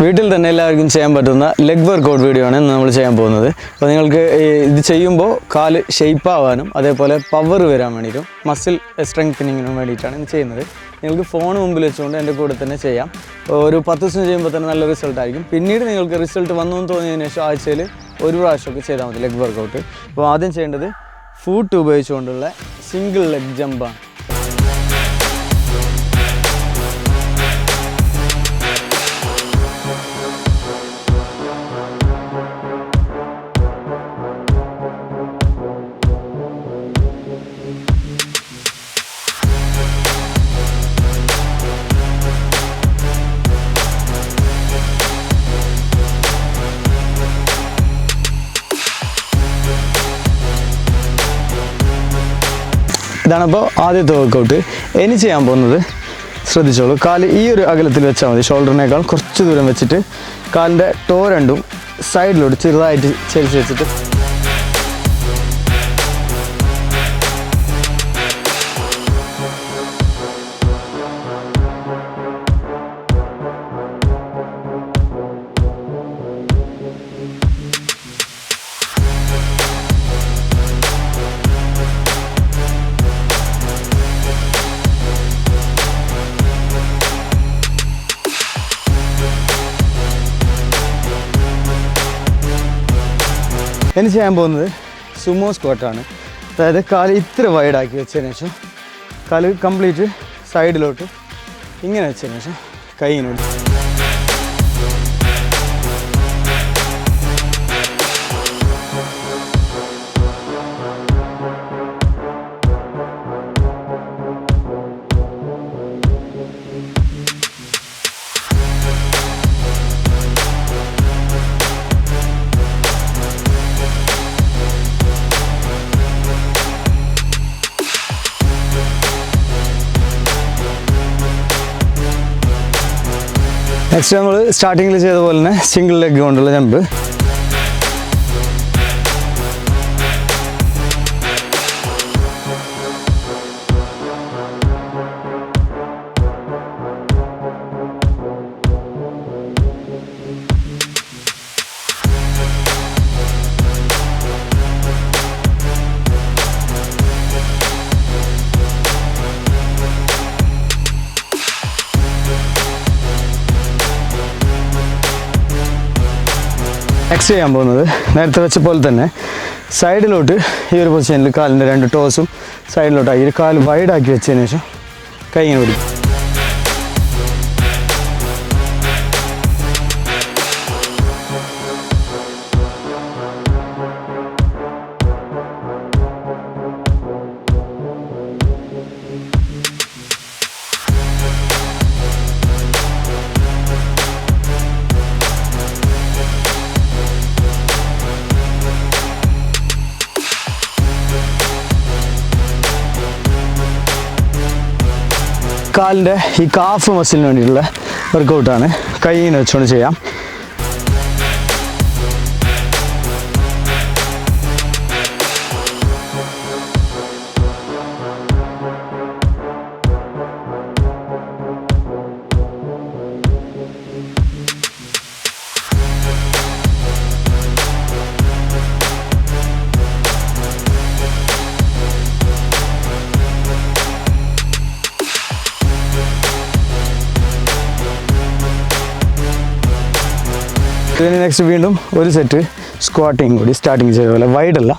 വീട്ടിൽ തന്നെ എല്ലാവർക്കും ചെയ്യാൻ പറ്റുന്ന ലെഗ് വർക്കൗട്ട് വീഡിയോ ആണ് നമ്മൾ ചെയ്യാൻ പോകുന്നത്. അപ്പോൾ നിങ്ങൾക്ക് ഇത് ചെയ്യുമ്പോൾ കാല് ഷേപ്പ് ആവാനും അതേപോലെ പവർ വരാൻ വേണ്ടിയിട്ടും മസിൽ സ്ട്രെങ്തനിങ്ങിനും വേണ്ടിയിട്ടാണ് ഇത് ചെയ്യുന്നത്. നിങ്ങൾക്ക് ഫോൺ മുമ്പിൽ വെച്ചുകൊണ്ട് എൻ്റെ കൂടെ തന്നെ ചെയ്യാം. ഒരു 10 ദിവസം ചെയ്യുമ്പോൾ തന്നെ നല്ല റിസൾട്ട് ആയിരിക്കും. പിന്നീട് നിങ്ങൾക്ക് റിസൾട്ട് വന്നു എന്ന് തോന്നിയതിന് ശേഷം ആഴ്ചയിൽ ഒരു പ്രാവശ്യമൊക്കെ ചെയ്താൽ മതി ലെഗ് വർക്കൗട്ട്. അപ്പോൾ ആദ്യം ചെയ്യേണ്ടത് ഫൂട്ട് ഉപയോഗിച്ചുകൊണ്ടുള്ള സിംഗിൾ ലെഗ് ജമ്പാണ്. ഇതാണിപ്പോൾ ആദ്യത്തെ വർക്കൗട്ട്. ഇനി ചെയ്യാൻ പോകുന്നത് ശ്രദ്ധിച്ചോളൂ. കാല് ഈ ഒരു അകലത്തിൽ വെച്ചാൽ മതി. ഷോൾഡറിനേക്കാൾ കുറച്ച് ദൂരം വെച്ചിട്ട് കാലിൻ്റെ ടോ രണ്ടും സൈഡിലോട്ട് ചെറുതായിട്ട് ചരിച്ച് വെച്ചിട്ട് ഇനി ചെയ്യാൻ പോകുന്നത് സുമോ സ്ക്വാട്ടാണ്. അതായത് കാല് ഇത്ര വൈഡാക്കി വെച്ചതിന് ശേഷം കാല് കംപ്ലീറ്റ് സൈഡിലോട്ട് ഇങ്ങനെ വെച്ചതിന് ശേഷം കൈ ഇങ്ങോട്ട് നെക്സ്റ്റ് നമ്മൾ സ്റ്റാർട്ടിങ്ങിൽ ചെയ്ത പോലെ തന്നെ സിംഗിൾ ലെഗ് കൊണ്ടുള്ള ജമ്പ്. നെക്സ്റ്റ് ചെയ്യാൻ പോകുന്നത് നേരത്തെ വെച്ച പോലെ തന്നെ സൈഡിലോട്ട് ഈ ഒരു പൊസിഷനിൽ കാലിൻ്റെ 2 ടോസും സൈഡിലോട്ടാക്കി ഈ കാല് വൈഡാക്കി വെച്ചതിന് ശേഷം കൈ ഇങ്ങനെ പിടിക്കും. കാലിൻ്റെ ഈ കാഫ് മസിലിന് വേണ്ടിയിട്ടുള്ള വർക്കൗട്ടാണ്. കൈ ഇങ്ങനെ വെച്ചുകൊണ്ട് ചെയ്യാം. ഇതിന് നെക്സ്റ്റ് വീണ്ടും ഒരു സെറ്റ് സ്ക്വാട്ടിങ് കൂടി സ്റ്റാർട്ടിങ് ചെയ്ത പോലെ വൈഡല്ല.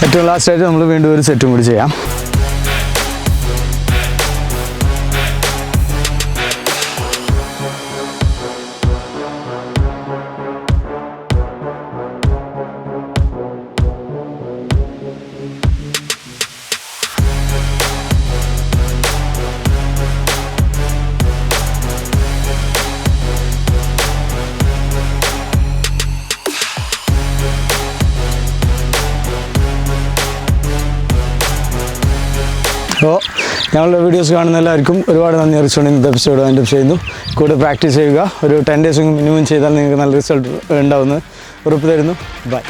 ഏറ്റവും ലാസ്റ്റായിട്ട് നമ്മൾ വീണ്ടും ഒരു സെറ്റും കൂടി ചെയ്യാം. അപ്പോൾ ഞങ്ങളുടെ വീഡിയോസ് കാണുന്ന എല്ലാവർക്കും ഒരുപാട് നന്ദി അറിയിച്ചുകൊണ്ട് ഇന്നത്തെ എപ്പിസോഡ് വൈൻഡപ്പ് ചെയ്യുന്നു. കൂടെ പ്രാക്ടീസ് ചെയ്യുക. ഒരു 10 days മിനിമം ചെയ്താൽ നിങ്ങൾക്ക് നല്ല റിസൾട്ട് ഉണ്ടാവുമെന്ന് ഉറപ്പ് തരുന്നു. ബൈ.